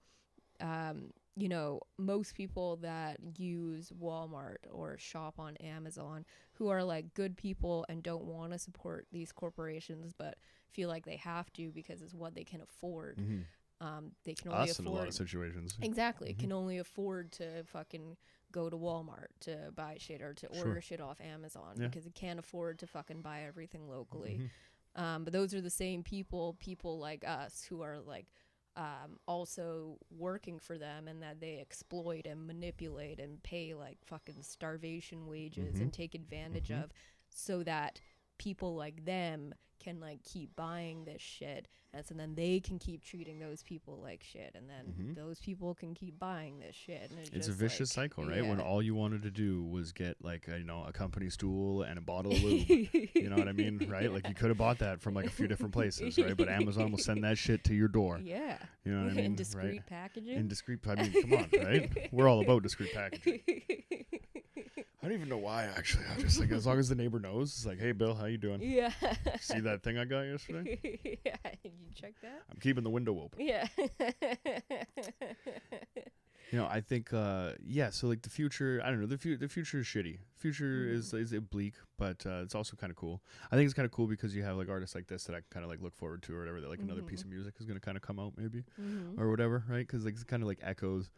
you know, most people that use Walmart or shop on Amazon who are like good people and don't want to support these corporations but feel like they have to because it's what they can afford. They can only afford in a lot of situations. Exactly. Can only afford to fucking go to Walmart to buy shit or to order shit off Amazon because it can't afford to fucking buy everything locally. But those are the same people like us who are like also working for them, and that they exploit and manipulate and pay like fucking starvation wages and take advantage of, so that people like them can like keep buying this shit, and so then they can keep treating those people like shit, and then those people can keep buying this shit, and it's just a vicious like, cycle, right? When all you wanted to do was get like a company stool and a bottle of lube. You know what I mean, right? Like you could have bought that from like a few different places, right? But Amazon will send that shit to your door. Yeah. You know what I mean? In discreet right? packaging. In discreet, I mean, come on, right? We're all about discreet packaging. I don't even know why, actually. I just like, as long as the neighbor knows, it's like, hey, Bill, how you doing? Yeah. See that thing I got yesterday? Yeah. Did you check that? I'm keeping the window open. Yeah. I think, so like the future, I don't know, the future is shitty. Future is bleak, but it's also kind of cool. I think it's kind of cool because you have like artists like this that I can kind of like look forward to or whatever, that like another piece of music is going to kind of come out maybe or whatever, right? Because like it's kind of like echoes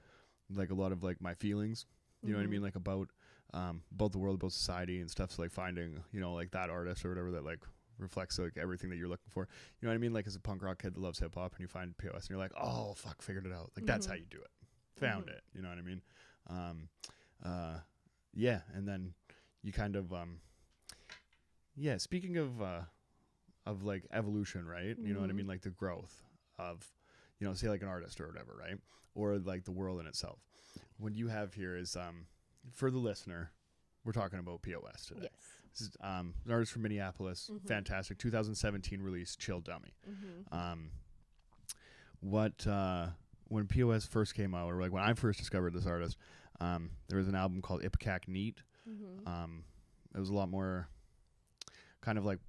like a lot of like my feelings, you know what I mean? Like about the world, about society and stuff. So like finding, like that artist or whatever that like reflects like everything that you're looking for. You know what I mean? Like as a punk rock kid that loves hip hop and you find P.O.S. and you're like, oh fuck, figured it out. Like that's how you do it. Found it. You know what I mean? And then you kind of speaking of like evolution, right? You know what I mean? Like the growth of, say like an artist or whatever, right? Or like the world in itself. What you have here is for the listener, we're talking about P.O.S. today. Yes. This is an artist from Minneapolis, fantastic, 2017 release, Chill Dummy. When P.O.S. first came out, or like when I first discovered this artist, there was an album called Ipecac Neat. It was a lot more kind of like,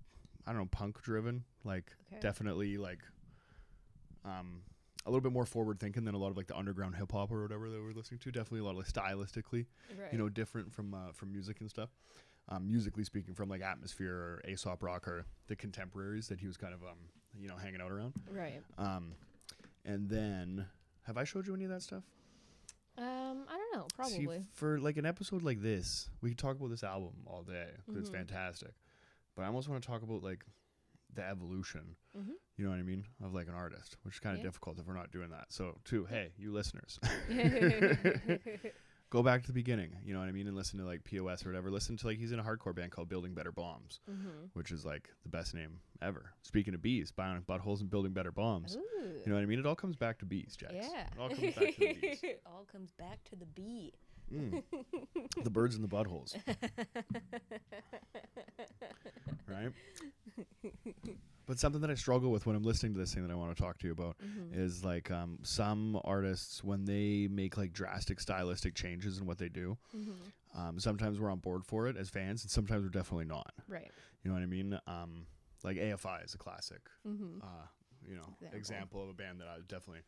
I don't know, punk driven, like definitely like a little bit more forward thinking than a lot of like the underground hip hop or whatever that we're listening to. Definitely a lot of like stylistically, different from music and stuff. Musically speaking, from like Atmosphere or Aesop Rock or the contemporaries that he was kind of hanging out around. Right. And then, have I showed you any of that stuff? I don't know. Probably. See, for like an episode like this, we could talk about this album all day because it's fantastic. But I almost want to talk about like the evolution, you know what I mean, of like an artist, which is kind of difficult if we're not doing that. So, hey, you listeners, go back to the beginning, you know what I mean, and listen to like P.O.S. or whatever. Listen to like, he's in a hardcore band called Building Better Bombs, which is like the best name ever. Speaking of bees, bionic buttholes and building better bombs. Ooh. You know what I mean? It all comes back to bees, Jax. Yeah. It all comes back to the bees. It all comes back to the bee. The birds and the buttholes. Right? But something that I struggle with when I'm listening to this thing that I want to talk to you about is like some artists, when they make like drastic stylistic changes in what they do, sometimes we're on board for it as fans, and sometimes we're definitely not. Right. You know what I mean? Like AFI is a classic, example of a band that I would definitely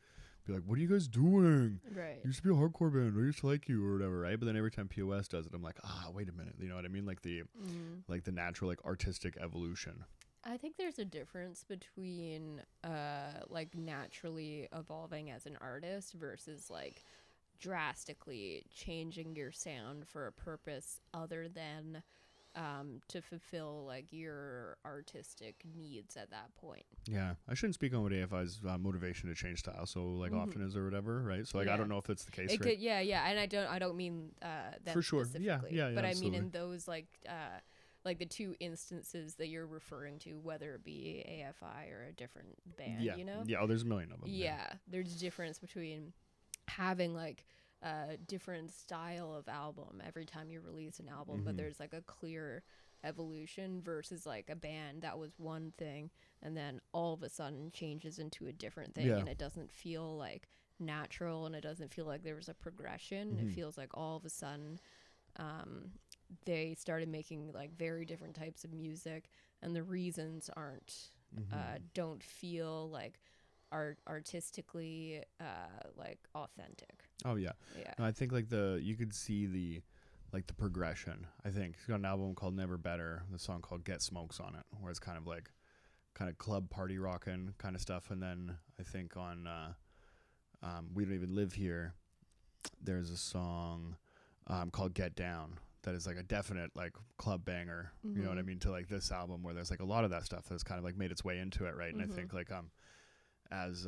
be like, what are you guys doing? Right. You used to be a hardcore band. I used to like you or whatever, right? But then every time P.O.S. does it, I'm like, wait a minute. You know what I mean? Like the natural like artistic evolution. I think there's a difference between like naturally evolving as an artist versus like drastically changing your sound for a purpose other than to fulfill like your artistic needs at that point. Yeah, I shouldn't speak on what AFI's motivation to change style so like often is or whatever, right? So like I don't know if it's the case. It could, and I don't mean that for sure. Specifically, Yeah, but absolutely. I mean in those like the two instances that you're referring to, whether it be AFI or a different band, you know? Yeah, there's a million of them. Yeah, there's a difference between having like a different style of album every time you release an album, but there's like a clear evolution versus like a band that was one thing and then all of a sudden changes into a different thing and it doesn't feel like natural and it doesn't feel like there was a progression. It feels like all of a sudden they started making like very different types of music and the reasons aren't don't feel like artistically like authentic. Oh yeah. No, I think like you could see the progression. I think he's got an album called Never Better, the song called Get Smokes on it, where it's kind of club party rockin' kind of stuff. And then I think on We Don't Even Live Here, there's a song called Get Down that is like a definite like club banger, you know what I mean, to like this album where there's like a lot of that stuff that's kind of like made its way into it, right? And I think like as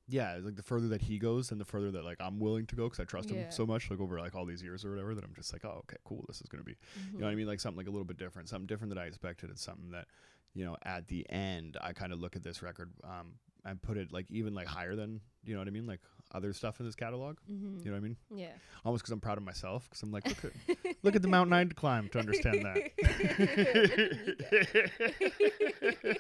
yeah, like the further that he goes and the further that like I'm willing to go because I trust him Yeah. so much, like over like all these years or whatever, that I'm just like, oh, okay, cool, this is gonna be, you know what I mean, like something like a little bit different, something different than I expected. It's something that, you know, at the end I kind of look at this record and put it like even like higher than, you know what I mean, like other stuff in this catalog. You know what I mean? Yeah. Almost because I'm proud of myself, because I'm like, look at the mountain I had to climb to understand that.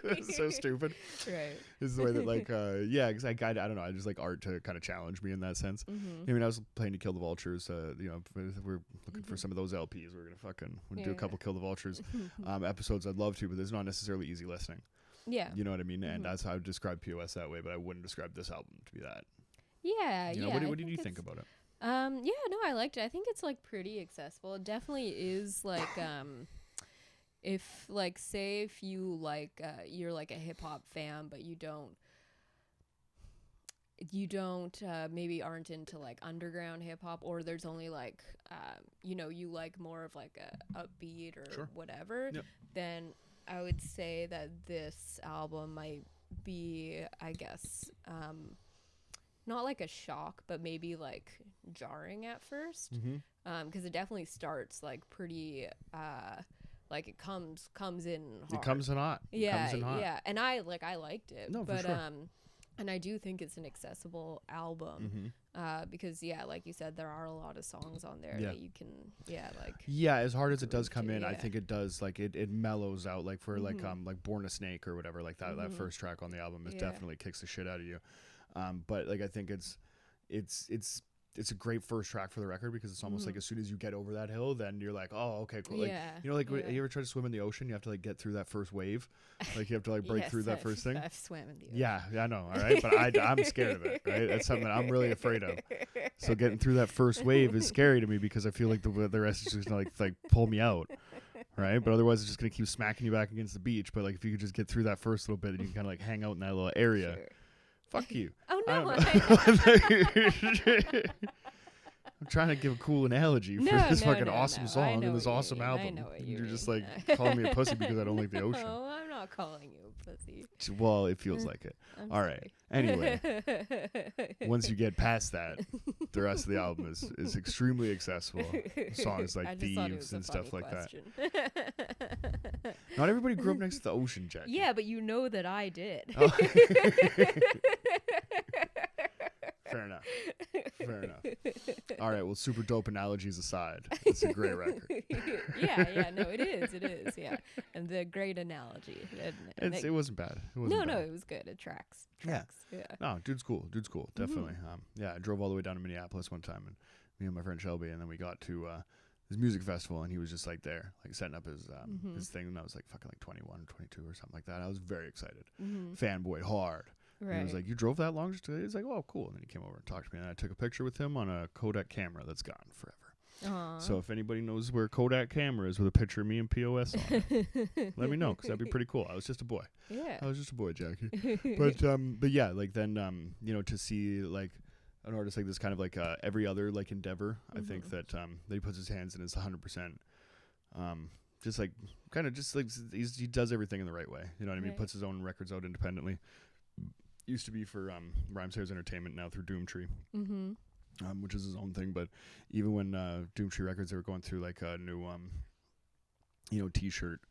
It's so stupid. Right. This is the way that like yeah, because I don't know, I just like art to kind of challenge me in that sense. I mean, I was playing to Kill the Vultures, you know, we're looking for some of those LPs. We're gonna fucking do a couple Kill the Vultures episodes. I'd love to, but there's not necessarily easy listening. Yeah. You know what I mean? And that's how I would describe P.O.S. that way, but I wouldn't describe this album to be that. Yeah. You know, yeah. what did you think about it? Yeah, no, I liked it. I think it's like pretty accessible. It definitely is like if like say if you like you're like a hip hop fan but you don't maybe aren't into like underground hip hop, or there's only like you know, you like more of like a upbeat or whatever, then I would say that this album might be, I guess, not like a shock, but maybe like jarring at first, because it definitely starts like pretty like it comes in hard. It comes in hot. Yeah, and I liked it. No, but for sure. and I do think it's an accessible album, because like you said, there are a lot of songs on there that you can as hard as it does come in, I think it does like it mellows out, like for like Born a Snake or whatever, like that first track on the album is definitely kicks the shit out of you. But like I think it's a great first track for the record, because it's almost like as soon as you get over that hill, then you're like, oh, okay, cool. Like, you know, like you ever try to swim in the ocean, you have to like get through that first wave, like you have to like break through that first thing. I've swam in the ocean. Yeah, I know, all right, but I'm scared of it, right? That's something that I'm really afraid of. So getting through that first wave is scary to me, because I feel like the rest is just gonna like pull me out, right? But otherwise, it's just gonna keep smacking you back against the beach. But like if you could just get through that first little bit, and you can kind of like hang out in that little area. Sure. Fuck you. Oh no. I'm trying to give a cool analogy for this fucking awesome song and this awesome album. You're just like calling me a pussy because I don't like the ocean. No, I'm not calling you a pussy. Well, it feels like it. All right. Anyway, once you get past that, the rest of the album is extremely accessible. Songs like Thieves and stuff like that. Not everybody grew up next to the ocean, Jackie. Yeah, but you know that I did. Oh. Fair enough. All right, well, super dope analogies aside, it's a great record. yeah, no, it is, yeah. And the great analogy. It wasn't bad. No, it was good. It tracks. Yeah. No, dude's cool, definitely. I drove all the way down to Minneapolis one time, and me and my friend Shelby, and then we got to his music festival, and he was just like there, like setting up his thing, and I was like fucking like 21 or 22 or something like that. I was very excited. Fanboy hard. Right. He was like, you drove that long just today? He's like, oh, cool. And then he came over and talked to me, and I took a picture with him on a Kodak camera that's gone forever. Aww. So if anybody knows where Kodak camera is with a picture of me and P.O.S. on it, let me know, because that'd be pretty cool. I was just a boy. Yeah. I was just a boy, Jackie. But yeah, like then, you know, to see like an artist like this kind of like every other like endeavor, I think that he puts his hands in is 100%. Just like kind of just like he does everything in the right way. You know what I mean? Right. Puts his own records out independently. Used to be for Rhymes Hairs Entertainment, now through Doomtree, which is his own thing. But even when Doomtree Records, they were going through like a new, you know, T-shirt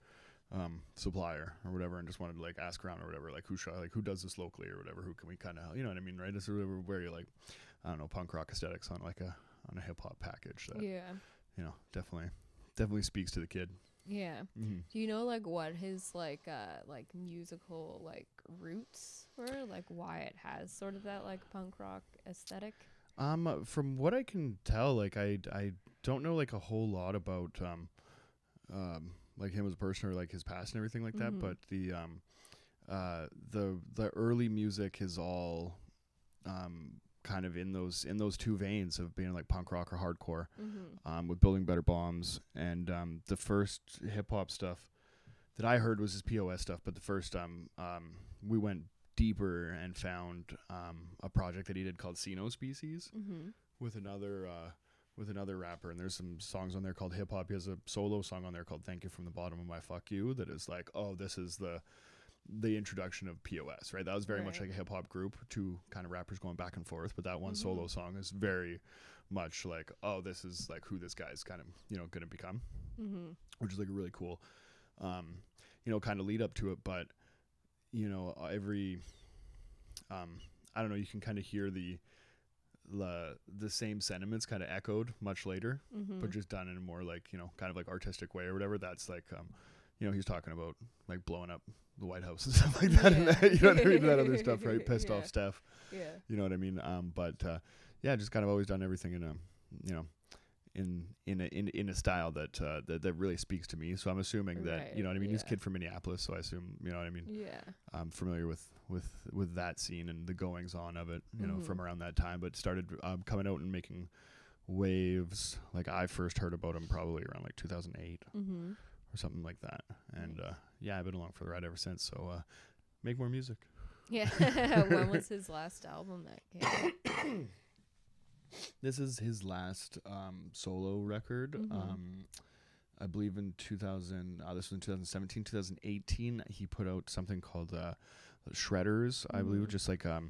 supplier or whatever, and just wanted to like ask around or whatever, like who does this locally or whatever, who can we kind of, you know what I mean, right? It's where you're like, I don't know, punk rock aesthetics on like a hip hop package that, you know, definitely speaks to the kid. Yeah. Do you know like what his like musical like roots were, like why it has sort of that like punk rock aesthetic? From what I can tell, like I don't know like a whole lot about like him as a person or like his past and everything like that, but the early music is all kind of in those two veins of being like punk rock or hardcore, with Building Better Bombs, and the first hip hop stuff that I heard was his P.O.S. stuff, but the first we went deeper and found a project that he did called Sino Species with another rapper, and there's some songs on there called Hip Hop. He has a solo song on there called Thank You From the Bottom of My Fuck You that is like, oh, this is the the introduction of P.O.S, right? That was very much like a hip hop group, two kind of rappers going back and forth, but that one solo song is very much like, oh, this is like who this guy's kind of, you know, going to become, which is like a really cool, you know, kind of lead up to it. But, you know, every, I don't know, you can kind of hear the same sentiments kind of echoed much later, but just done in a more like, you know, kind of like artistic way or whatever. That's like, you know, he's talking about like blowing up the White House and stuff like that. And that, you know what I mean? That other stuff, right? Pissed off Steph. Yeah. You know what I mean? But yeah, just kind of always done everything in a, you know, in a style that really speaks to me. So I'm assuming that, you know what I mean? He's a kid from Minneapolis, so I assume, you know what I mean? Yeah. I'm familiar with that scene and the goings on of it, you know, from around that time, but started coming out and making waves. Like I first heard about him probably around like 2008 or something like that. And yeah, I've been along for the ride ever since. So make more music. Yeah. When was his last album that came? This is his last solo record. I believe in 2000, this was in 2017, 2018, he put out something called Shredders, I believe, just like a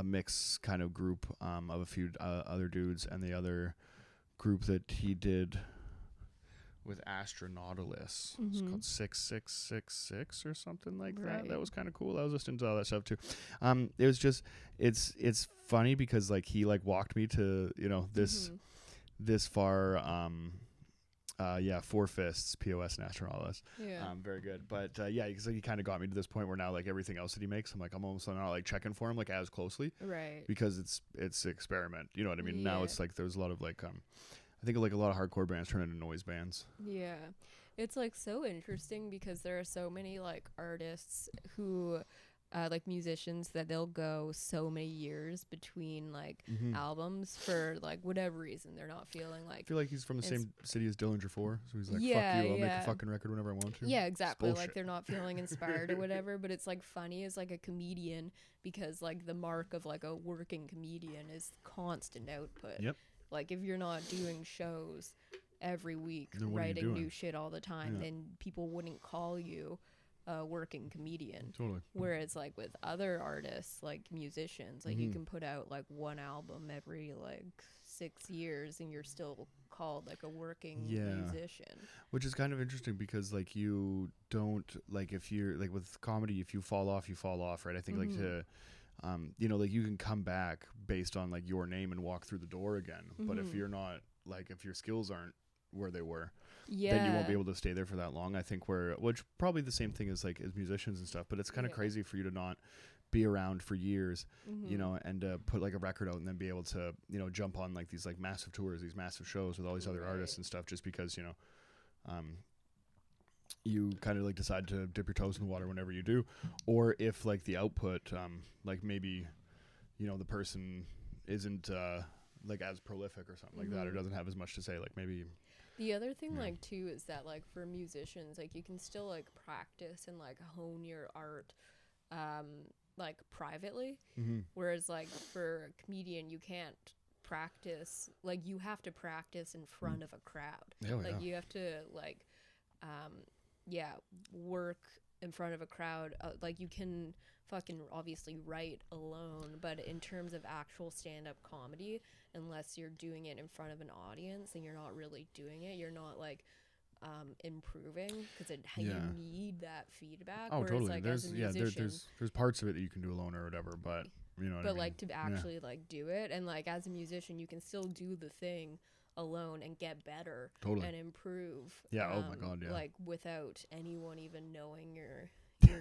mix kind of group of a few other dudes, and the other group that he did with Astronautilus. It's called 6666 or something like that. That was kind of cool. I was listening to all that stuff too. It was just, it's funny because like he like walked me to, you know, this far, Four Fists, P.O.S. and Astronautilus. Yeah. Very good. But yeah, because like, he kind of got me to this point where now like everything else that he makes, I'm like, I'm almost not like checking for him like as closely. Right. Because it's experiment. You know what I mean? Yeah. Now it's like there's a lot of like I think like a lot of hardcore bands turn into noise bands. Yeah. It's like so interesting because there are so many like artists who like musicians that they'll go so many years between like albums for like whatever reason they're not feeling like. I feel like he's from the same city as Dillinger 4, so he's like, fuck you, I'll make a fucking record whenever I want to. Yeah, exactly. Like they're not feeling inspired or whatever, but it's like funny as like a comedian because like the mark of like a working comedian is constant output. Yep. Like if you're not doing shows every week, writing new shit all the time, then people wouldn't call you a working comedian. Totally. Whereas like with other artists, like musicians, like you can put out like one album every like 6 years and you're still called like a working musician. Which is kind of interesting because like you don't, like if you're like with comedy, if you fall off, right? I think like to you know, like you can come back based on like your name and walk through the door again. But if you're not, like if your skills aren't where they were, then you won't be able to stay there for that long. I think which probably the same thing as like as musicians and stuff, but it's kind of crazy for you to not be around for years, you know, and put like a record out and then be able to, you know, jump on like these like massive tours, these massive shows with all these other artists and stuff just because, you know, you kind of like decide to dip your toes in the water whenever you do, or if like the output, like maybe, you know, the person isn't like as prolific or something like that, or doesn't have as much to say, like maybe. The other thing like too is that like for musicians, like you can still like practice and like hone your art like privately, whereas like for a comedian you can't practice, like you have to practice in front of a crowd. Like you have to like work in front of a crowd. Like you can fucking obviously write alone, but in terms of actual stand-up comedy, unless you're doing it in front of an audience and you're not really doing it, you're not like improving because you need that feedback. Oh, totally. Like, there's there's parts of it that you can do alone or whatever, but you know what I mean? Like to actually like do it, and like as a musician you can still do the thing alone and get better and improve. Oh my god, like without anyone even knowing you're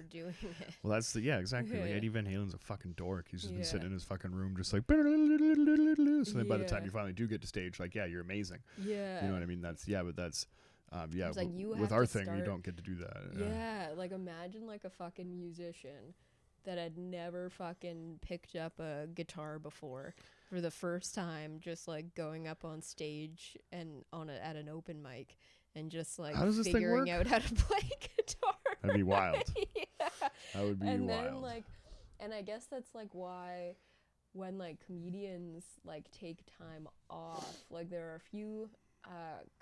doing it. Well, that's exactly. Like Eddie Van Halen's a fucking dork. He's just been sitting in his fucking room just like so then by the time you finally do get to stage, like you're amazing. You know what I mean? That's but that's like with our thing you don't get to do that. Like imagine like a fucking musician that had never fucking picked up a guitar before for the first time, just like going up on stage and at an open mic and just like figuring out how to play guitar. That'd be wild. That would be wild. Then like, and I guess that's like why when like comedians like take time off, like there are a few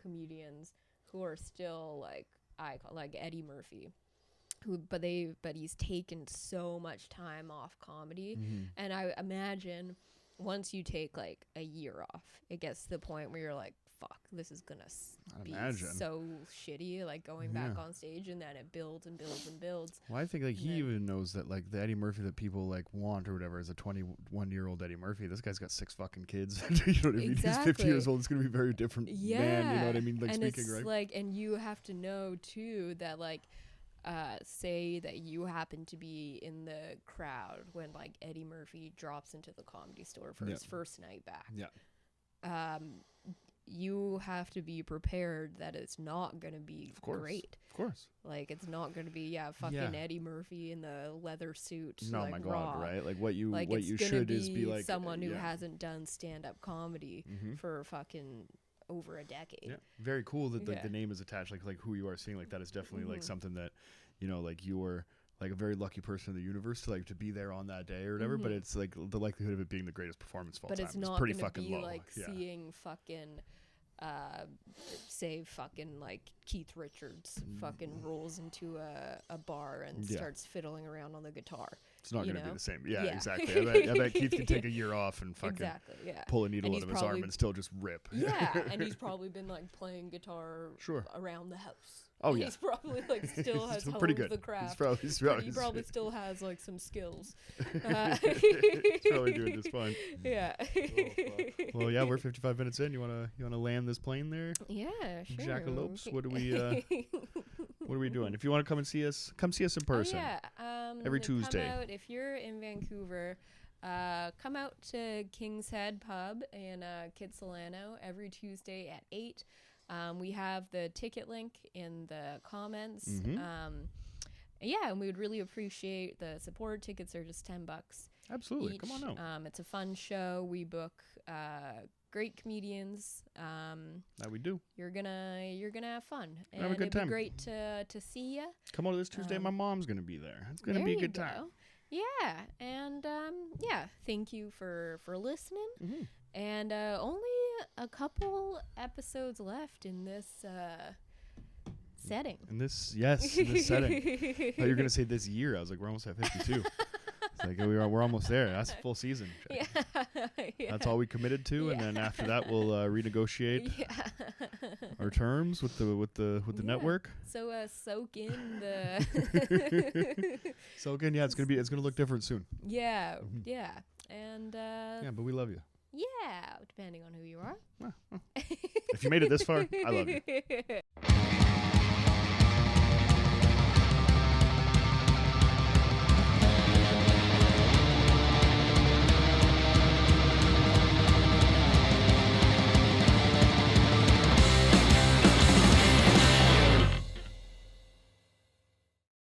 comedians who are still like like Eddie Murphy. but he's taken so much time off comedy, and I imagine once you take like a year off, it gets to the point where you're like, fuck, this is gonna be so shitty, like going back on stage, and then it builds and builds and builds. Well, I think like he even knows that like the Eddie Murphy that people like want or whatever is a 21-year-old Eddie Murphy. This guy's got 6 fucking kids. You know what I mean? Exactly. He's 50 years old. It's gonna be a very different man. You know what I mean? Like, and speaking it's right. Like, and you have to know too that like, say that you happen to be in the crowd when like Eddie Murphy drops into the Comedy Store for his first night back. Yeah. You have to be prepared that it's not going to be great. Of course. Like, it's not going to be, fucking Eddie Murphy in the leather suit. No, like, my God, raw. right? Like, what you it's should is be like someone who hasn't done stand-up comedy for fucking over a decade. Yeah. Very cool that like the name is attached, like who you are seeing, like that is definitely like something that, you know, like you're like a very lucky person in the universe to like to be there on that day or whatever, but it's like the likelihood of it being the greatest performance of all time is pretty fucking low. Like seeing fucking say fucking like Keith Richards fucking rolls into a bar and starts fiddling around on the guitar. It's not going to be the same. Yeah, exactly. I bet Keith can take a year off and fucking pull a needle out of his arm and still just rip. Yeah, and he's probably been like playing guitar around the house. Oh yeah, he's probably like still has pretty good. The craft. He probably still has like some skills. He's probably doing just fine. Yeah. Well, yeah, we're 55 minutes in. You wanna land this plane there? Yeah, sure. Jackalopes. What are we doing? If you want to come see us in person. Oh, yeah. Every Tuesday. Come out, if you're in Vancouver, come out to King's Head Pub in Kitsilano every Tuesday at 8. We have the ticket link in the comments. And we would really appreciate the support. Tickets are just $10. Absolutely. Each. Come on out. It's a fun show. We book great comedians. That we do. You're gonna have fun. And have a good time. It'd be great to see you. Come on this Tuesday. My mom's gonna be there. It's gonna be a good time. Yeah, and thank you for listening. And only a couple episodes left in this setting. In this setting. I thought you were gonna say this year. I was like, we're almost at 52. It's like we're almost there. That's a full season. Yeah. That's all we committed to, and then after that we'll renegotiate our terms with the network. So soak in the soak in. Yeah, it's gonna look different soon. Yeah. And but we love you. Yeah, depending on who you are. If you made it this far, I love you.